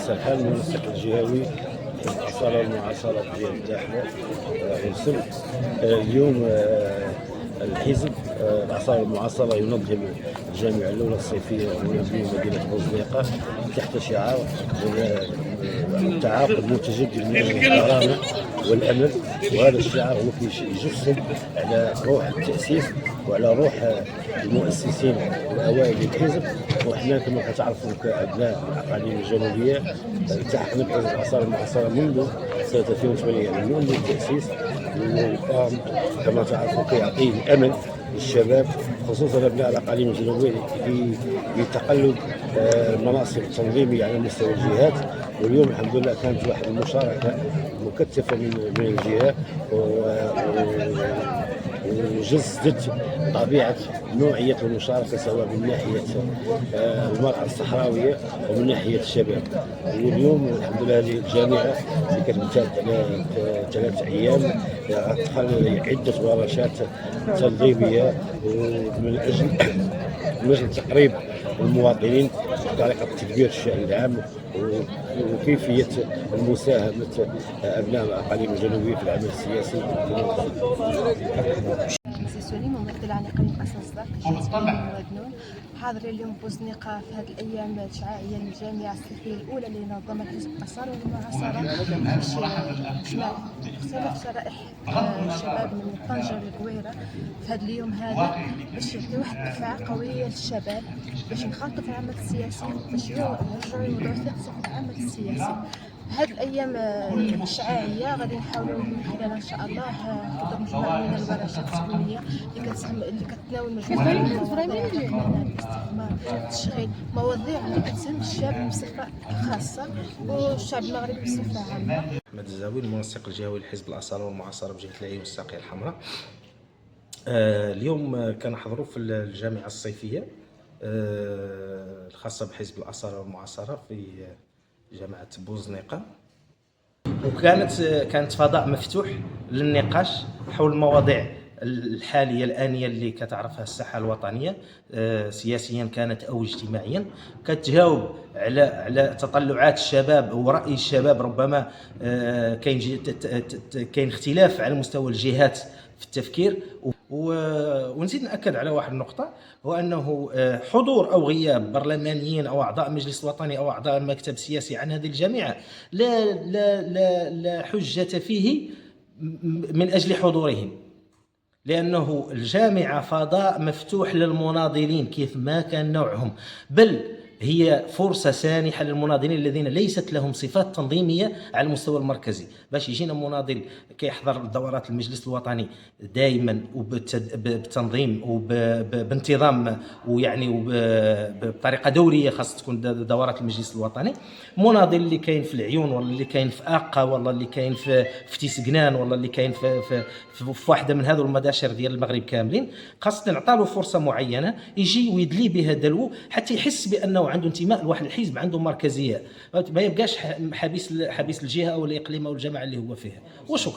بطبيعة الحال المنسق الجهوي الأصالة والمعاصرة ديال الداخلة غنسم اليوم الحزب الأصالة والمعاصرة ينظم الجامعة الأولى الصيفية هنا في مدينة بوزنيقة تحت شعار التعاقد متجدد من أجل الكرامة والأمل. وهذا الشعار هو يجسد على روح التأسيس وعلى روح المؤسسين والأوائل للحزب. وحنا كما كتعرفوا كأبناء الأقاليم الجنوبية التحقنا بحزب الأصالة والمعاصرة منذ سنة 2008 يعني منذ التأسيس. كما تعرفوا كيعطي الأمل للشباب خصوصا أبناء الأقاليم الجنوبية لتقلد المناصب التنظيمية على مستوى الجهات. واليوم الحمد لله كانت واحد المشاركة مكثفة من الجهات وجسدت طبيعة نوعية المشاركة سواء من ناحية المرأة الصحراوية ومن ناحية الشباب. واليوم الحمد لله الجامعة اللي كتمتد على 3 أيام تدخل عدة ورشات تنظيمية من أجل تقريب المواطنين بطريقة تدبير الشأن العام وكيفية مساهمة أبناء الأقاليم الجنوبية في العمل السياسي. سليم ممثل عن اقليم أسنصدق حاضرين اليوم بوزنيقة في هذه الايام الشعائيه للجامعه الصيفيه الاولى اللي نظمها حزب الأصالة والمعاصرة باش يجمع مختلف شرائح الشباب من طنجة للقويره في هذا اليوم هذا باش يعطي واحد الدفعه قويه للشباب باش ينخرطوا في العمل السياسي باش يرجعوا يوضعوا ثقتهم في العمل السياسي. هذه الايام الشعائيه غادي نحاولوا من خلالها ان شاء الله نقدروا نجمعوا من الورشات التكوينيه اللي كتناول مجموعه من المواضيع الاستثمار التشغيل مواضيع اللي كتهم الشاب بصفه خاصه والشعب المغربي بصفه عامه. أحمد الزاوي المنسق الجهوي لحزب الأصالة والمعاصرة بجهة العيون والساقية الحمراء. اليوم كنحضروا في الجامعة الصيفية الخاصة بحزب الأصالة والمعاصرة في جامعة بوزنيقة، وكانت فضاء مفتوح للنقاش حول المواضيع الحالية الآنية اللي كتعرفها الساحة الوطنية سياسيا كانت أو اجتماعيا، كتجاوب على تطلعات الشباب ورأي الشباب. ربما كاين اختلاف على مستوى الجهات في التفكير. ونزيد نأكد على واحد النقطة، هو أنه حضور أو غياب برلمانيين أو أعضاء مجلس وطني أو أعضاء مكتب سياسي عن هذه الجامعة لا حجة فيه من أجل حضورهم، لأنه الجامعة فضاء مفتوح للمناضلين كيف ما كان نوعهم، بل هي فرصة سانحة للمناضلين الذين ليست لهم صفات تنظيمية على المستوى المركزي. باش يجينا مناضل كيحضر دورات المجلس الوطني دائما وبتنظيم وبانتظام ويعني وبطريقة دورية، خاصة تكون دورات المجلس الوطني. مناضل اللي كاين في العيون ولا اللي كاين في آقا ولا اللي كاين في تيسقنان ولا اللي كاين في واحدة من هذو المداشر ديال المغرب كاملين، خاصة نعطالو فرصة معينة يجي ويدلي بها دلو حتى يحس بأنه عنده انتماء لواحد الحزب، عنده مركزيه، ما يبقاش حبيس الجهه او الاقليم او الجماعه اللي هو فيها. وشكرا.